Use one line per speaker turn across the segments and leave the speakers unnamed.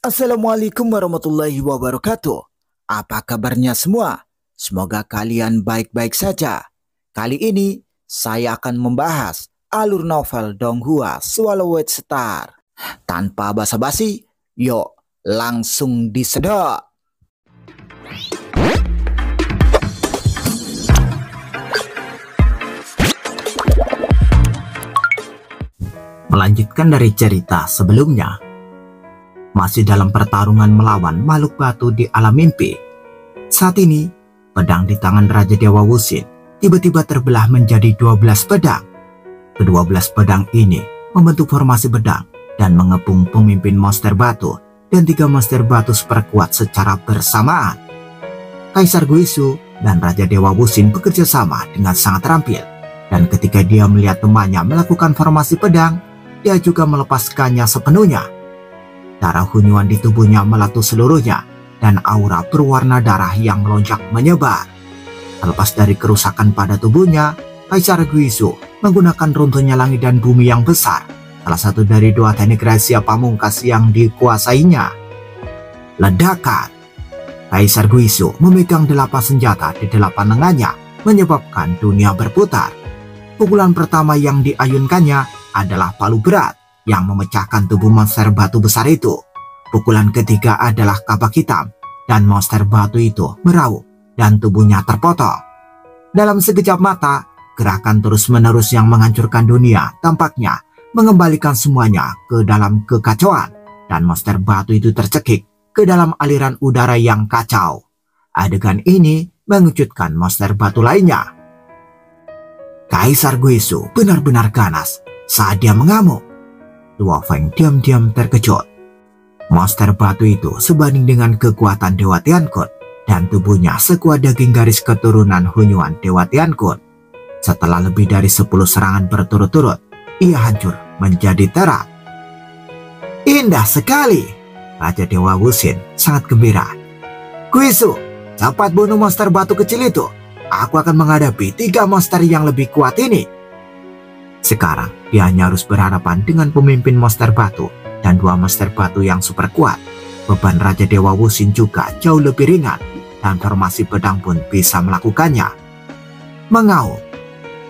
Assalamualaikum warahmatullahi wabarakatuh. Apa kabarnya semua? Semoga kalian baik-baik saja. Kali ini saya akan membahas alur novel Donghua Swallowed Star. Tanpa basa-basi, yuk langsung disedot.
Melanjutkan dari cerita sebelumnya, masih dalam pertarungan melawan makhluk batu di alam mimpi. Saat ini, pedang di tangan Raja Dewa Wusin tiba-tiba terbelah menjadi 12 pedang. Ke-12 pedang ini membentuk formasi pedang dan mengepung pemimpin monster batu dan 3 monster batu super kuat secara bersamaan. Kaisar Guisu dan Raja Dewa Wusin bekerja sama dengan sangat terampil, dan ketika dia melihat temannya melakukan formasi pedang, dia juga melepaskannya sepenuhnya. Darah Hunyuan di tubuhnya meletus seluruhnya, dan aura berwarna darah yang melonjak menyebar. Terlepas dari kerusakan pada tubuhnya, Kaisar Guisu menggunakan runtuhnya langit dan bumi yang besar, salah satu dari 2 teknik rahasia pamungkas yang dikuasainya. Ledakan. Kaisar Guisu memegang 8 senjata di 8 lengannya, menyebabkan dunia berputar. Pukulan pertama yang diayunkannya adalah palu berat yang memecahkan tubuh monster batu besar itu. Pukulan ketiga adalah kapak hitam, dan monster batu itu meraung dan tubuhnya terpotong. Dalam sekejap mata, gerakan terus-menerus yang menghancurkan dunia tampaknya mengembalikan semuanya ke dalam kekacauan, dan monster batu itu tercekik ke dalam aliran udara yang kacau. Adegan ini mengejutkan monster batu lainnya. Kaisar Guisu benar-benar ganas saat dia mengamuk. Luo Feng diam-diam terkejut. Monster batu itu sebanding dengan kekuatan Dewa Tiankun, dan tubuhnya sekuat daging garis keturunan Hunyuan Dewa Tiankun. Setelah lebih dari 10 serangan berturut-turut, ia hancur menjadi terak. Indah sekali. Raja Dewa Wusin sangat gembira. Guisu, cepat bunuh monster batu kecil itu. Aku akan menghadapi 3 monster yang lebih kuat ini. Sekarang dia hanya harus berhadapan dengan pemimpin monster batu dan 2 monster batu yang super kuat. Beban Raja Dewa Wusin juga jauh lebih ringan, dan formasi pedang pun bisa melakukannya. Mengaum.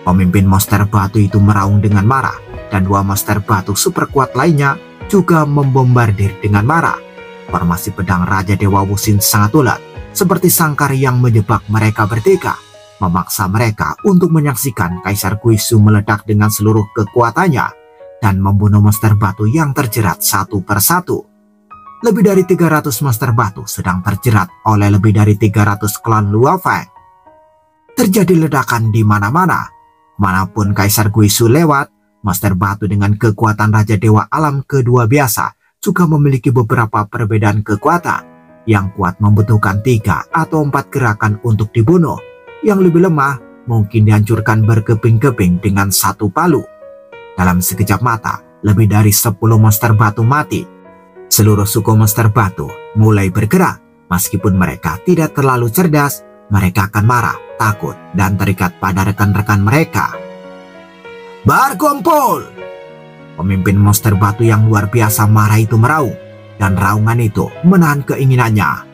Pemimpin monster batu itu meraung dengan marah, dan 2 monster batu super kuat lainnya juga membombardir dengan marah. Formasi pedang Raja Dewa Wusin sangat ulet, seperti sangkar yang menjebak mereka bertiga, memaksa mereka untuk menyaksikan Kaisar Guisu meledak dengan seluruh kekuatannya dan membunuh monster batu yang terjerat satu persatu. Lebih dari 300 monster batu sedang terjerat oleh lebih dari 300 klan Luo Feng. Terjadi ledakan di mana-mana. Manapun Kaisar Guisu lewat, monster batu dengan kekuatan Raja Dewa Alam kedua biasa juga memiliki beberapa perbedaan kekuatan. Yang kuat membutuhkan 3 atau 4 gerakan untuk dibunuh. Yang lebih lemah mungkin dihancurkan berkeping-keping dengan 1 palu. Dalam sekejap mata, lebih dari 10 monster batu mati. Seluruh suku monster batu mulai bergerak. Meskipun mereka tidak terlalu cerdas, mereka akan marah, takut, dan terikat pada rekan-rekan mereka. Berkumpul! Pemimpin monster batu yang luar biasa marah itu meraung, dan raungan itu menahan keinginannya.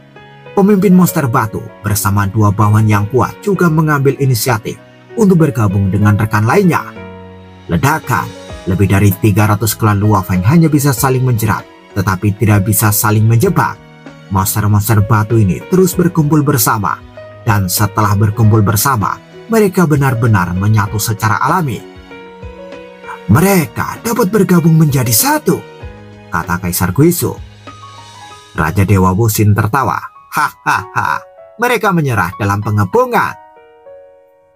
Pemimpin monster batu bersama 2 bawahan yang kuat juga mengambil inisiatif untuk bergabung dengan rekan lainnya. Ledakan. Lebih dari 300 klan Luo Feng hanya bisa saling menjerat, tetapi tidak bisa saling menjebak. Monster-monster batu ini terus berkumpul bersama, dan setelah berkumpul bersama, mereka benar-benar menyatu secara alami. Mereka dapat bergabung menjadi satu, kata Kaisar Guisu. Raja Dewa Wusin tertawa. Hahaha, mereka menyerah dalam pengepungan.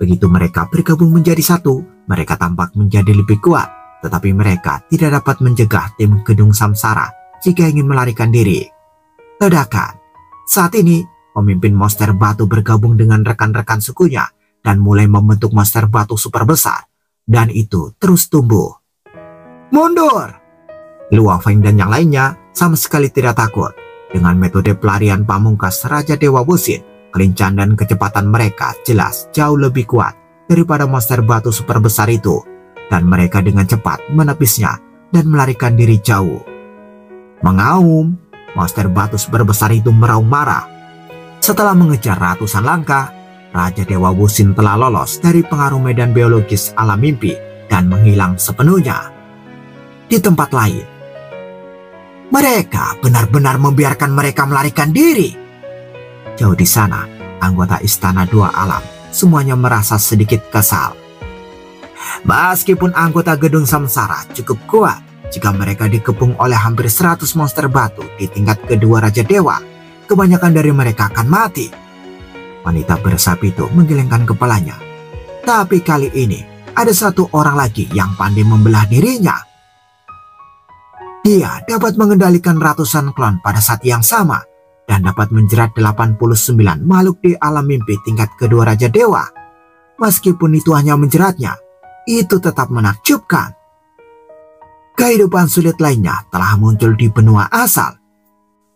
Begitu mereka bergabung menjadi satu, mereka tampak menjadi lebih kuat, tetapi mereka tidak dapat mencegah tim Gedung Samsara jika ingin melarikan diri. Ledakan. Saat ini, pemimpin monster batu bergabung dengan rekan-rekan sukunya dan mulai membentuk monster batu super besar, dan itu terus tumbuh. Mundur! Luo Feng dan yang lainnya sama sekali tidak takut. Dengan metode pelarian pamungkas Raja Dewa Wusin, kelincahan dan kecepatan mereka jelas jauh lebih kuat daripada monster batu super besar itu, dan mereka dengan cepat menepisnya dan melarikan diri jauh. Mengaum, monster batu super besar itu meraung marah. Setelah mengejar ratusan langkah, Raja Dewa Wusin telah lolos dari pengaruh medan biologis alam mimpi dan menghilang sepenuhnya. Di tempat lain, mereka benar-benar membiarkan mereka melarikan diri. Jauh di sana, anggota Istana Dua Alam semuanya merasa sedikit kesal. Meskipun anggota Gedung Samsara cukup kuat, jika mereka dikepung oleh hampir 100 monster batu di tingkat kedua Raja Dewa, kebanyakan dari mereka akan mati. Wanita bersayap itu menggelengkan kepalanya. Tapi kali ini ada satu orang lagi yang pandai membelah dirinya. Dia dapat mengendalikan ratusan klon pada saat yang sama dan dapat menjerat 89 makhluk di alam mimpi tingkat kedua Raja Dewa. Meskipun itu hanya menjeratnya, itu tetap menakjubkan. Kehidupan sulit lainnya telah muncul di benua asal.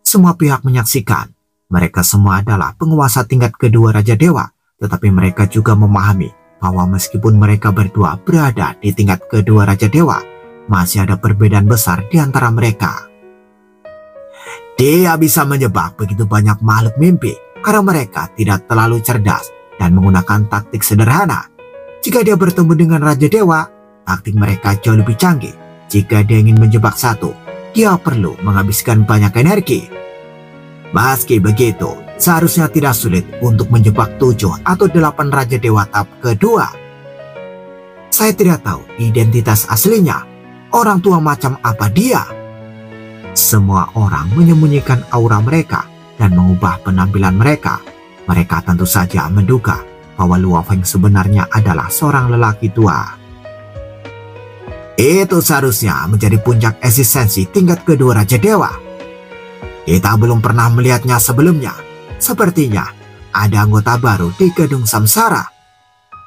Semua pihak menyaksikan mereka semua adalah penguasa tingkat kedua Raja Dewa, tetapi mereka juga memahami bahwa meskipun mereka berdua berada di tingkat kedua Raja Dewa, masih ada perbedaan besar di antara mereka. Dia bisa menjebak begitu banyak makhluk mimpi karena mereka tidak terlalu cerdas dan menggunakan taktik sederhana. Jika dia bertemu dengan Raja Dewa, taktik mereka jauh lebih canggih. Jika dia ingin menjebak satu, dia perlu menghabiskan banyak energi. Meski begitu, seharusnya tidak sulit untuk menjebak 7 atau 8 Raja Dewa tahap kedua. Saya tidak tahu identitas aslinya, orang tua macam apa dia. Semua orang menyembunyikan aura mereka dan mengubah penampilan mereka. Mereka tentu saja menduga bahwa Luo Feng sebenarnya adalah seorang lelaki tua. Itu seharusnya menjadi puncak eksistensi tingkat kedua Raja Dewa. Kita belum pernah melihatnya sebelumnya. Sepertinya ada anggota baru di Gedung Samsara,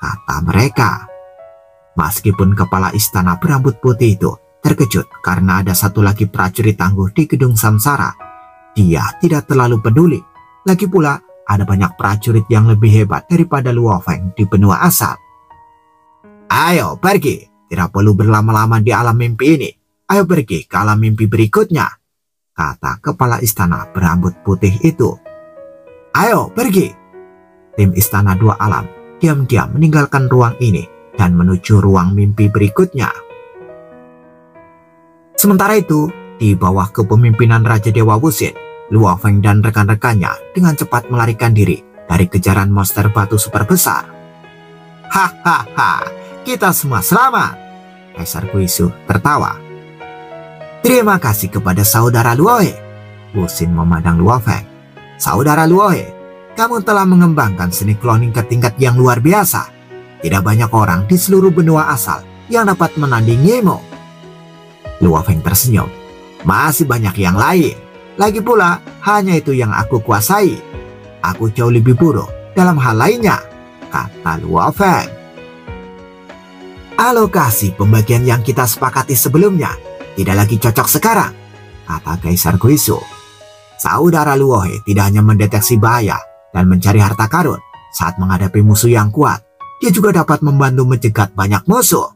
kata mereka. Meskipun kepala istana berambut putih itu terkejut karena ada satu lagi prajurit tangguh di Gedung Samsara, dia tidak terlalu peduli. Lagi pula, ada banyak prajurit yang lebih hebat daripada Luo Feng di benua asal. Ayo pergi. Tidak perlu berlama-lama di alam mimpi ini. Ayo pergi ke alam mimpi berikutnya, kata kepala istana berambut putih itu. Ayo pergi. Tim Istana Dua Alam diam-diam meninggalkan ruang ini dan menuju ruang mimpi berikutnya. Sementara itu, di bawah kepemimpinan Raja Dewa Wusin, Luo Feng dan rekan-rekannya dengan cepat melarikan diri dari kejaran monster batu super besar. Hahaha, kita semua selamat. Kaisar Guisu tertawa. Terima kasih kepada saudara Luohe. Wusin memandang Luo Feng. Saudara Luohe, kamu telah mengembangkan seni cloning ke tingkat yang luar biasa. Tidak banyak orang di seluruh benua asal yang dapat menandingimu. Luo Feng tersenyum. Masih banyak yang lain. Lagi pula, hanya itu yang aku kuasai. Aku jauh lebih buruk dalam hal lainnya, kata Luo Feng. Alokasi pembagian yang kita sepakati sebelumnya tidak lagi cocok sekarang, kata Kaisar Guisu. Saudara Luohe tidak hanya mendeteksi bahaya dan mencari harta karun saat menghadapi musuh yang kuat, dia juga dapat membantu mencegat banyak musuh.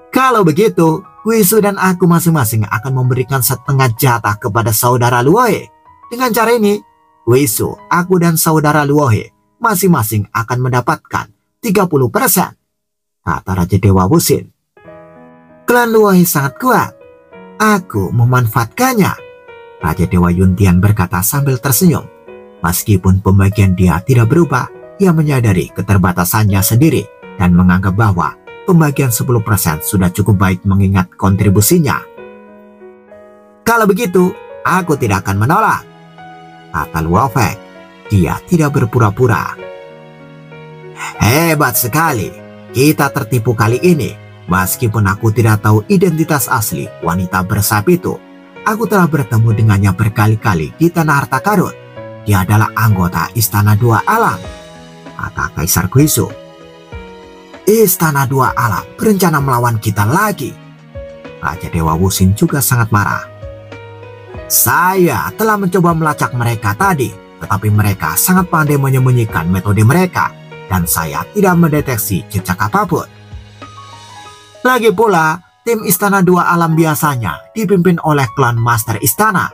Kalau begitu, Guisu dan aku masing-masing akan memberikan setengah jatah kepada saudara Luohe. Dengan cara ini, Guisu, aku dan saudara Luohe masing-masing akan mendapatkan 30%. Kata Raja Dewa Wusin. Klan Luohe sangat kuat. Aku memanfaatkannya. Raja Dewa Yuntian berkata sambil tersenyum. Meskipun pembagian dia tidak berubah, ia menyadari keterbatasannya sendiri dan menganggap bahwa pembagian 10% sudah cukup baik mengingat kontribusinya. Kalau begitu, aku tidak akan menolak, kata Luo Feng. Dia tidak berpura-pura. Hebat sekali. Kita tertipu kali ini. Meskipun aku tidak tahu identitas asli wanita bersayap itu, aku telah bertemu dengannya berkali-kali di Tanah Harta Karun. Dia adalah anggota Istana Dua Alam, kata Kaisar Guisu. Istana Dua Alam berencana melawan kita lagi. Raja Dewa Wusin juga sangat marah. Saya telah mencoba melacak mereka tadi, tetapi mereka sangat pandai menyembunyikan metode mereka. Dan saya tidak mendeteksi jejak apapun. Lagi pula, tim Istana Dua Alam biasanya dipimpin oleh klan Master Istana.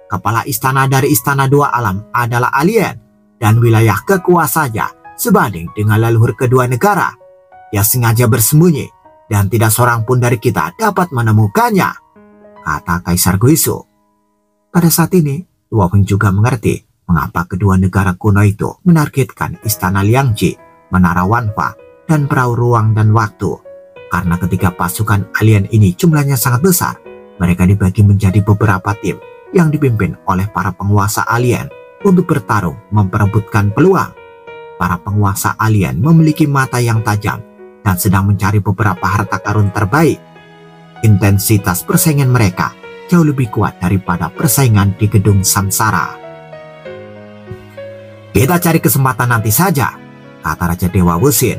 kepala istana dari Istana Dua Alam adalah alien, dan wilayah kekuasaannya sebanding dengan leluhur kedua negara. Dia sengaja bersembunyi, dan tidak seorang pun dari kita dapat menemukannya, kata Kaisar Guisu. Pada saat ini, Luo Feng juga mengerti mengapa kedua negara kuno itu menargetkan Istana Liangji, Menara Wanfa, dan Perahu Ruang dan Waktu. Karena ketika pasukan alien ini jumlahnya sangat besar, mereka dibagi menjadi beberapa tim yang dipimpin oleh para penguasa alien untuk bertarung memperebutkan peluang. Para penguasa alien memiliki mata yang tajam dan sedang mencari beberapa harta karun terbaik. Intensitas persaingan mereka jauh lebih kuat daripada persaingan di gedung samsara. Kita cari kesempatan nanti saja, kata Raja Dewa Wuxin.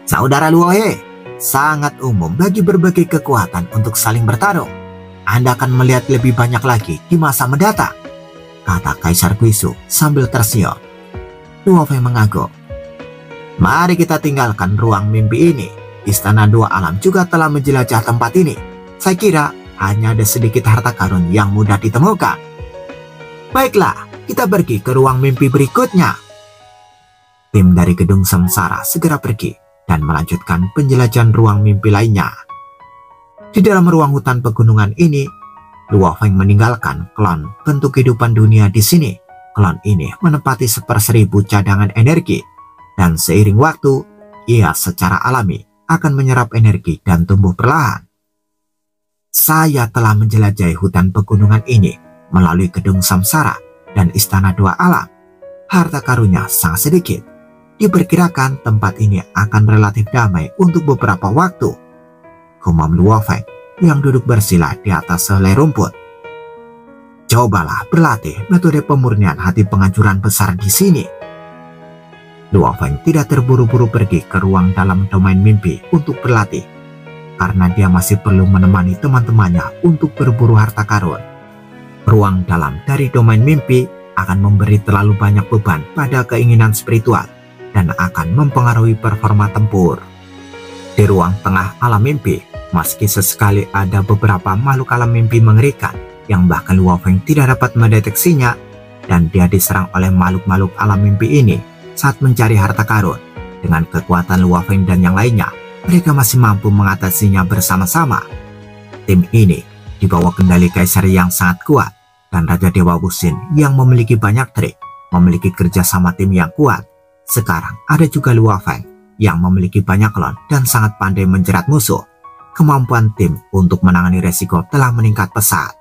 Saudara Luohe, sangat umum bagi berbagai kekuatan untuk saling bertarung. Anda akan melihat lebih banyak lagi di masa mendatang, kata Kaisar Guisu sambil tersenyum. Luo Feng mengangguk. Mari kita tinggalkan ruang mimpi ini. Istana Dua Alam juga telah menjelajah tempat ini. Saya kira hanya ada sedikit harta karun yang mudah ditemukan. Baiklah, kita pergi ke ruang mimpi berikutnya. Tim dari gedung samsara segera pergi dan melanjutkan penjelajahan ruang mimpi lainnya. Di dalam ruang hutan pegunungan ini, Luo Feng meninggalkan klon bentuk kehidupan dunia di sini. Klon ini menempati 1/1000 cadangan energi, dan seiring waktu, ia secara alami akan menyerap energi dan tumbuh perlahan. Saya telah menjelajahi hutan pegunungan ini melalui gedung samsara dan Istana Dua Alam. Harta karunnya sangat sedikit. Diperkirakan tempat ini akan relatif damai untuk beberapa waktu, gumam Luo Feng yang duduk bersila di atas sehelai rumput. Cobalah berlatih metode pemurnian hati penghancuran besar di sini. Luo Feng tidak terburu-buru pergi ke ruang dalam domain mimpi untuk berlatih, karena dia masih perlu menemani teman-temannya untuk berburu harta karun. Ruang dalam dari domain mimpi akan memberi terlalu banyak beban pada keinginan spiritual dan akan mempengaruhi performa tempur. Di ruang tengah alam mimpi, meski sesekali ada beberapa makhluk alam mimpi mengerikan yang bahkan Luo Feng tidak dapat mendeteksinya, dan dia diserang oleh makhluk-makhluk alam mimpi ini saat mencari harta karun. Dengan kekuatan Luo Feng dan yang lainnya, mereka masih mampu mengatasinya bersama-sama. Tim ini di bawah kendali Kaisar yang sangat kuat dan Raja Dewa Wuxin yang memiliki banyak trik, memiliki kerjasama tim yang kuat. Sekarang ada juga Luo Feng yang memiliki banyak klon dan sangat pandai menjerat musuh. Kemampuan tim untuk menangani resiko telah meningkat pesat.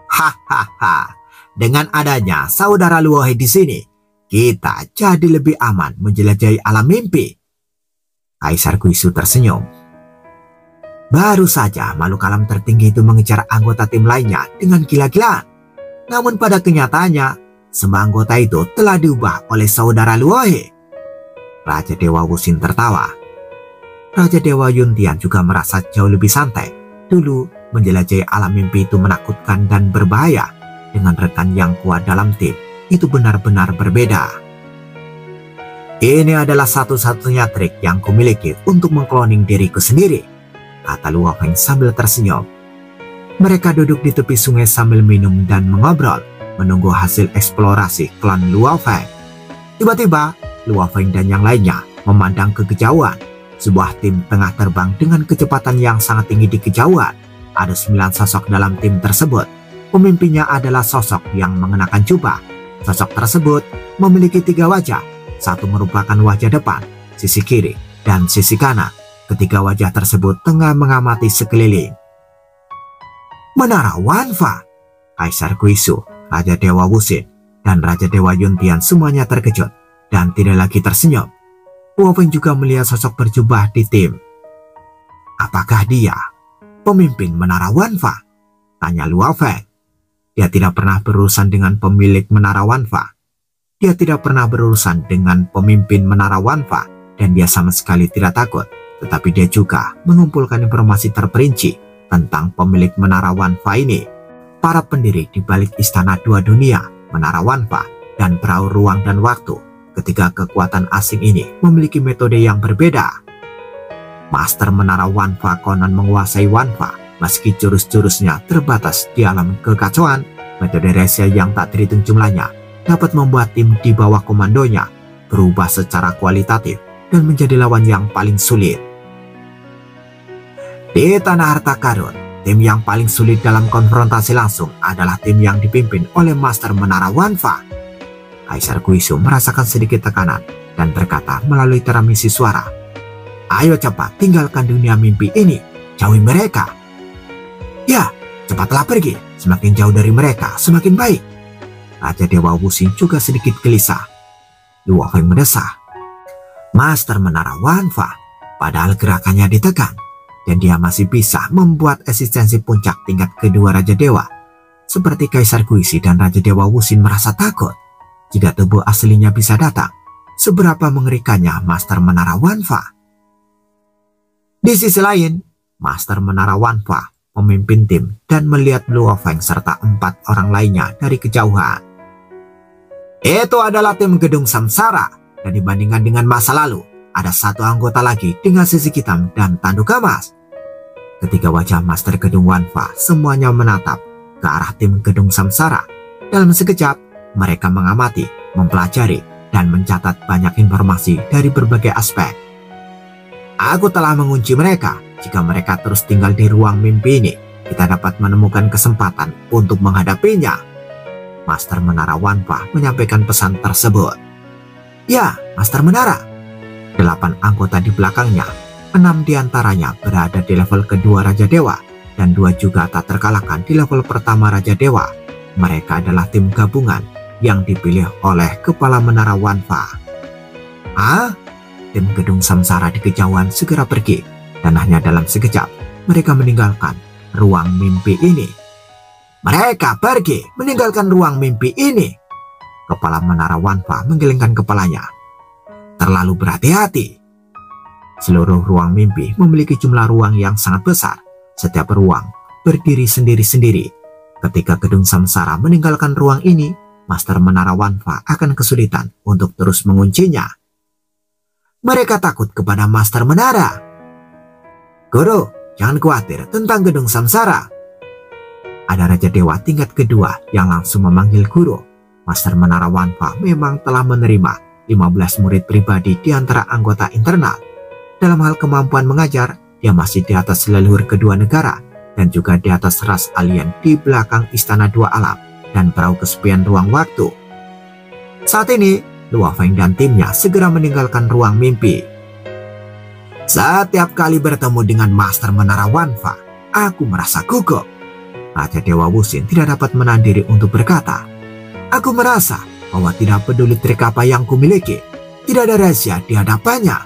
Hahaha, dengan adanya saudara Luohe di sini, kita jadi lebih aman menjelajahi alam mimpi. Kaisar Guisu tersenyum. Baru saja makhluk alam tertinggi itu mengejar anggota tim lainnya dengan gila-gilaan. Namun pada kenyataannya, semua anggota itu telah diubah oleh saudara Luohe. Raja Dewa Wuxin tertawa. Raja Dewa Yuntian juga merasa jauh lebih santai. Dulu, menjelajahi alam mimpi itu menakutkan dan berbahaya. Dengan rekan yang kuat dalam tim, itu benar-benar berbeda. Ini adalah satu-satunya trik yang kumiliki untuk mengkloning diriku sendiri, kata Luo Feng sambil tersenyum. Mereka duduk di tepi sungai sambil minum dan mengobrol, menunggu hasil eksplorasi klan Luo Feng. Tiba-tiba, Luo Feng dan yang lainnya memandang ke kejauhan. Sebuah tim tengah terbang dengan kecepatan yang sangat tinggi di kejauhan. Ada 9 sosok dalam tim tersebut. Pemimpinnya adalah sosok yang mengenakan jubah. Sosok tersebut memiliki 3 wajah. Satu merupakan wajah depan, sisi kiri, dan sisi kanan. Ketiga wajah tersebut tengah mengamati sekeliling. Menara Wanfa, Kaisar Guisu, Raja Dewa Wuxin, dan Raja Dewa Yuntian semuanya terkejut dan tidak lagi tersenyum. Luo Feng juga melihat sosok berjubah di tim. Apakah dia pemimpin Menara Wanfa? Tanya Luo Feng. Dia tidak pernah berurusan dengan pemilik Menara Wanfa. Dia tidak pernah berurusan dengan pemimpin Menara Wanfa, dan dia sama sekali tidak takut. Tetapi dia juga mengumpulkan informasi terperinci tentang pemilik Menara Wanfa ini. Para pendiri di balik Istana Dua Dunia, Menara Wanfa, dan Perahu Ruang dan Waktu. Ketiga kekuatan asing ini memiliki metode yang berbeda. Master Menara Wanfa konon menguasai Wanfa, Meski jurus-jurusnya terbatas di alam kekacauan, metode rahasia yang tak terhitung jumlahnya dapat membuat tim di bawah komandonya berubah secara kualitatif dan menjadi lawan yang paling sulit. Di Tanah Harta Karun, tim yang paling sulit dalam konfrontasi langsung adalah tim yang dipimpin oleh Master Menara Wanfa. Kaisar Guizu merasakan sedikit tekanan dan berkata melalui transmisi suara, "Ayo cepat tinggalkan dunia mimpi ini, jauhi mereka." "Ya, cepatlah pergi, semakin jauh dari mereka semakin baik." Raja Dewa Wuxin juga sedikit gelisah. Luo Feng mendesah. Master Menara Wanfa, padahal gerakannya ditekan, dan dia masih bisa membuat eksistensi puncak tingkat kedua Raja Dewa, seperti Kaisar Guizi dan Raja Dewa Wuxin merasa takut. Jika tubuh aslinya bisa datang, seberapa mengerikannya Master Menara Wanfa. Di sisi lain, Master Menara Wanfa memimpin tim dan melihat Luo Feng serta 4 orang lainnya dari kejauhan. Itu adalah tim Gedung Samsara, dan dibandingkan dengan masa lalu, ada 1 anggota lagi dengan sisik hitam dan tanduk emas. Ketika wajah Master Gedung Wanfa semuanya menatap ke arah tim Gedung Samsara. Dalam sekejap, mereka mengamati, mempelajari, dan mencatat banyak informasi dari berbagai aspek. Aku telah mengunci mereka. Jika mereka terus tinggal di ruang mimpi ini, kita dapat menemukan kesempatan untuk menghadapinya. Master Menara Wanfa menyampaikan pesan tersebut. Ya, Master Menara. 8 anggota di belakangnya, 6 diantaranya berada di level kedua Raja Dewa, dan 2 juga tak terkalahkan di level pertama Raja Dewa. Mereka adalah tim gabungan yang dipilih oleh Kepala Menara Wanfa. Tim Gedung Samsara di kejauhan segera pergi, dan hanya dalam sekejap mereka meninggalkan ruang mimpi ini. Mereka pergi meninggalkan ruang mimpi ini. Kepala Menara Wanfa menggelengkan kepalanya. Terlalu berhati-hati. Seluruh ruang mimpi memiliki jumlah ruang yang sangat besar. Setiap ruang berdiri sendiri-sendiri. Ketika Gedung Samsara meninggalkan ruang ini, Master Menara Wanfa akan kesulitan untuk terus menguncinya. Mereka takut kepada Master Menara. Guru, jangan khawatir tentang Gedung Samsara. Ada Raja Dewa tingkat kedua yang langsung memanggil guru. Master Menara Wanfa memang telah menerima 15 murid pribadi di antara anggota internal. Dalam hal kemampuan mengajar, dia masih di atas leluhur kedua negara dan juga di atas ras alien di belakang Istana Dua Alam dan perahu kesepian ruang waktu. Saat ini, Luo Feng dan timnya segera meninggalkan ruang mimpi. Setiap kali bertemu dengan Master Menara Wanfa, aku merasa gugup. Raja Dewa Wuxin tidak dapat menahan diri untuk berkata, aku merasa bahwa tidak peduli trik apa yang kumiliki, tidak ada rahasia di hadapannya.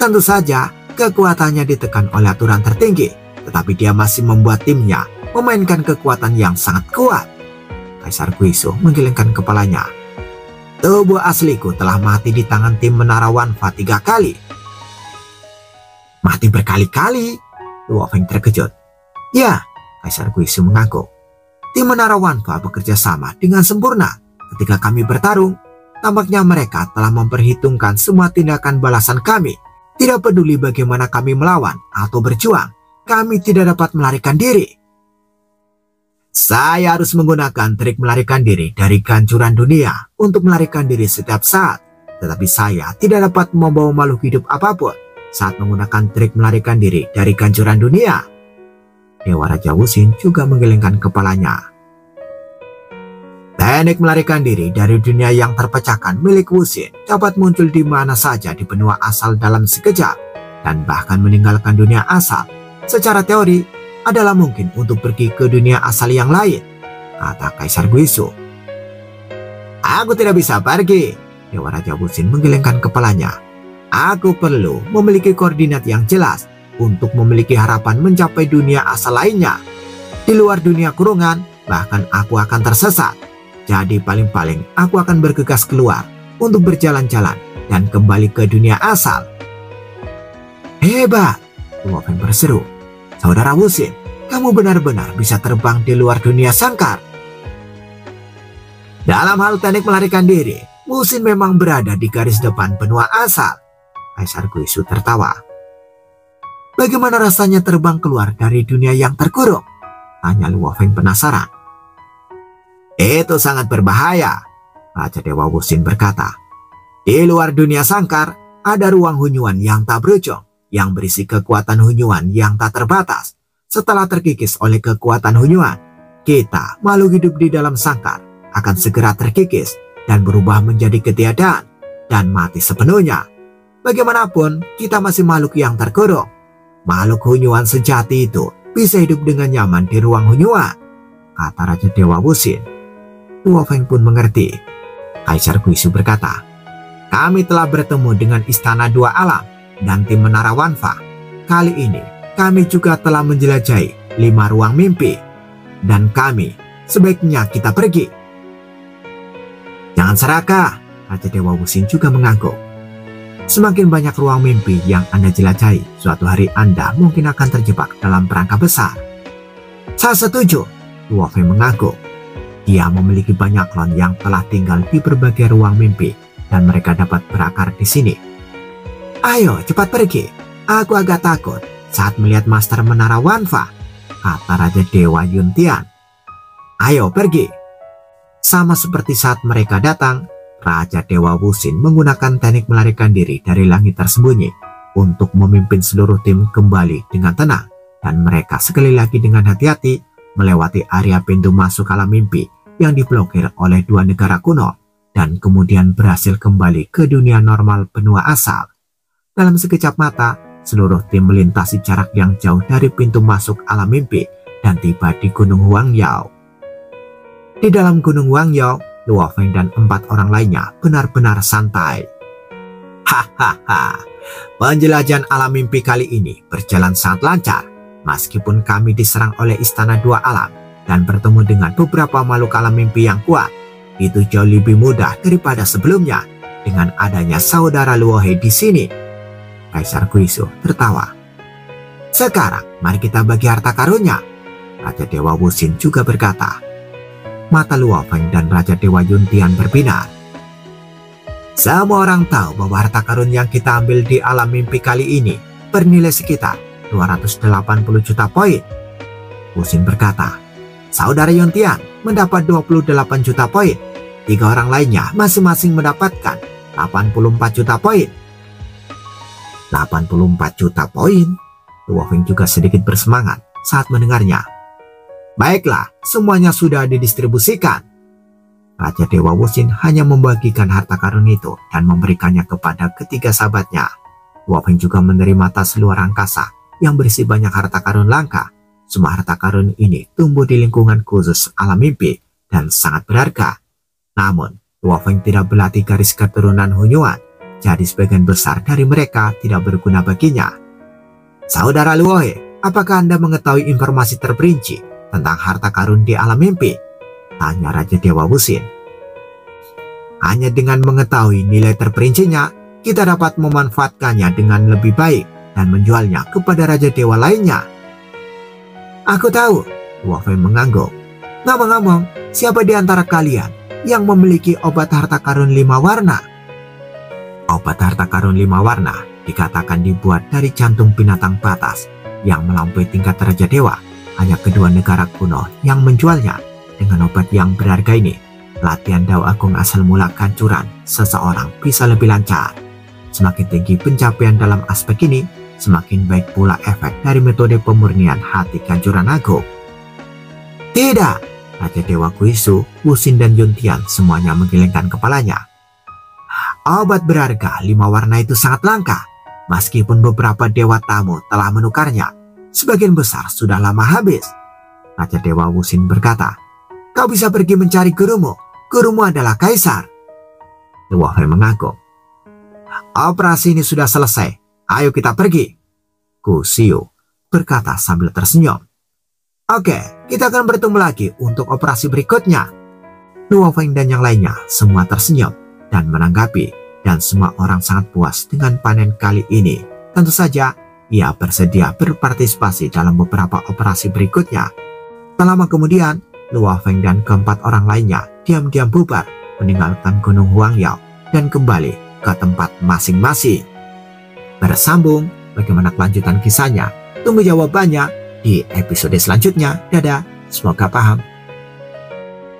Tentu saja, kekuatannya ditekan oleh aturan tertinggi, tetapi dia masih membuat timnya memainkan kekuatan yang sangat kuat. Kaisar Guizu menggelengkan kepalanya. Tubuh asliku telah mati di tangan tim Menara Wanfa 3 kali. Mati berkali-kali? Luo Feng terkejut. Ya, Kaisar Guizu mengaku. Tim Menara Wanfa bekerja sama dengan sempurna. Ketika kami bertarung, tampaknya mereka telah memperhitungkan semua tindakan balasan kami. Tidak peduli bagaimana kami melawan atau berjuang, kami tidak dapat melarikan diri. Saya harus menggunakan trik melarikan diri dari kehancuran dunia untuk melarikan diri setiap saat. Tetapi saya tidak dapat membawa makhluk hidup apapun saat menggunakan trik melarikan diri dari kehancuran dunia. Dewa Raja Wuxin juga menggelengkan kepalanya. Teknik melarikan diri dari dunia yang terpecahkan milik Wuxin dapat muncul di mana saja di benua asal dalam sekejap, dan bahkan meninggalkan dunia asal. Secara teori, adalah mungkin untuk pergi ke dunia asal yang lain, kata Kaisar Guizu. Aku tidak bisa pergi. Dewa Raja Wuxin menggelengkan kepalanya. Aku perlu memiliki koordinat yang jelas untuk memiliki harapan mencapai dunia asal lainnya. Di luar dunia kurungan, bahkan aku akan tersesat. Jadi paling-paling aku akan bergegas keluar untuk berjalan-jalan dan kembali ke dunia asal. Hebat, Luo Feng berseru. Saudara Wuxin, kamu benar-benar bisa terbang di luar dunia sangkar. Dalam hal teknik melarikan diri, Wuxin memang berada di garis depan benua asal. Kaisar Guizu tertawa. Bagaimana rasanya terbang keluar dari dunia yang terkurung? Tanya Luo Feng penasaran. Itu sangat berbahaya, Raja Dewa Wuxin berkata. Di luar dunia sangkar, ada ruang hunyuan yang tak berujung, yang berisi kekuatan hunyuan yang tak terbatas. Setelah terkikis oleh kekuatan hunyuan, kita, makhluk hidup di dalam sangkar, akan segera terkikis dan berubah menjadi ketiadaan dan mati sepenuhnya. Bagaimanapun, kita masih makhluk yang terkurung. Makhluk hunyuan sejati itu bisa hidup dengan nyaman di ruang hunyuan, kata Raja Dewa Wuxin. Luo Feng pun mengerti. Kaisar Guisu berkata, kami telah bertemu dengan Istana Dua Alam dan tim Menara Wanfa. Kali ini, kami juga telah menjelajahi 5 ruang mimpi. Dan kami, sebaiknya kita pergi. Jangan serakah, Raja Dewa Wuxin juga mengangguk. Semakin banyak ruang mimpi yang Anda jelajahi, suatu hari Anda mungkin akan terjebak dalam perangkap besar. Saya setuju, Luo Feng mengangguk. Dia memiliki banyak klon yang telah tinggal di berbagai ruang mimpi dan mereka dapat berakar di sini. Ayo cepat pergi, aku agak takut saat melihat Master Menara Wanfa, kata Raja Dewa Yuntian. Ayo pergi. Sama seperti saat mereka datang, Raja Dewa Wuxin menggunakan teknik melarikan diri dari langit tersembunyi untuk memimpin seluruh tim kembali dengan tenang, dan mereka sekali lagi dengan hati-hati melewati area pintu masuk alam mimpi yang diblokir oleh 2 negara kuno dan kemudian berhasil kembali ke dunia normal benua asal. Dalam sekejap mata, seluruh tim melintasi jarak yang jauh dari pintu masuk alam mimpi dan tiba di Gunung Huangyao. Di dalam Gunung Huangyao, Luo Feng dan 4 orang lainnya benar-benar santai. Hahaha, penjelajahan alam mimpi kali ini berjalan sangat lancar. Meskipun kami diserang oleh Istana Dua Alam dan bertemu dengan beberapa makhluk alam mimpi yang kuat, itu jauh lebih mudah daripada sebelumnya dengan adanya saudara Luo He di sini. Kaisar Guisu tertawa. Sekarang mari kita bagi harta karunnya, Raja Dewa Wuxin juga berkata. Mata Luo Feng dan Raja Dewa Yuntian berbinar. Semua orang tahu bahwa harta karun yang kita ambil di alam mimpi kali ini bernilai sekitar 280 juta poin. Wuxin berkata, saudara Yuntian mendapat 28 juta poin. 3 orang lainnya masing-masing mendapatkan 84 juta poin. 84 juta poin? Luo Feng juga sedikit bersemangat saat mendengarnya. Baiklah, semuanya sudah didistribusikan. Raja Dewa Wuxin hanya membagikan harta karun itu dan memberikannya kepada ketiga sahabatnya. Luo Feng juga menerima tas luar angkasa yang berisi banyak harta karun langka. Semua harta karun ini tumbuh di lingkungan khusus alam mimpi dan sangat berharga. Namun, Luo Feng tidak berlatih garis keturunan hunyuan, jadi sebagian besar dari mereka tidak berguna baginya. Saudara Luo He, apakah Anda mengetahui informasi terperinci tentang harta karun di alam mimpi? Tanya Raja Dewa Wuxin. Hanya dengan mengetahui nilai terperincinya, kita dapat memanfaatkannya dengan lebih baik dan menjualnya kepada Raja Dewa lainnya. Aku tahu, Luo Feng mengangguk. Ngomong-ngomong, siapa di antara kalian yang memiliki obat harta karun 5 warna? Obat harta karun 5 warna dikatakan dibuat dari jantung binatang batas yang melampaui tingkat Raja Dewa. Hanya kedua negara kuno yang menjualnya. Dengan obat yang berharga ini, latihan Dao Agung asal mula kancuran seseorang bisa lebih lancar. Semakin tinggi pencapaian dalam aspek ini, semakin baik pula efek dari metode pemurnian hati kancuran agung. Tidak, Raja Dewa Guisu, Wuxin dan Yuntian semuanya menggelengkan kepalanya. Obat berharga 5 warna itu sangat langka. Meskipun beberapa dewa tamu telah menukarnya, sebagian besar sudah lama habis. Raja Dewa Wuxin berkata, kau bisa pergi mencari gurumu. Gurumu adalah kaisar. Luo Feng mengangguk. Operasi ini sudah selesai. Ayo kita pergi. Gu Xiu berkata sambil tersenyum. Oke, kita akan bertemu lagi untuk operasi berikutnya. Luo Feng dan yang lainnya semua tersenyum dan menanggapi, dan semua orang sangat puas dengan panen kali ini. Tentu saja, ia bersedia berpartisipasi dalam beberapa operasi berikutnya. Tak lama kemudian, Luo Feng dan keempat orang lainnya diam-diam bubar, meninggalkan Gunung Huangyao dan kembali ke tempat masing-masing. Bersambung bagaimana kelanjutan kisahnya? Tunggu jawabannya di episode selanjutnya. Dadah, semoga paham.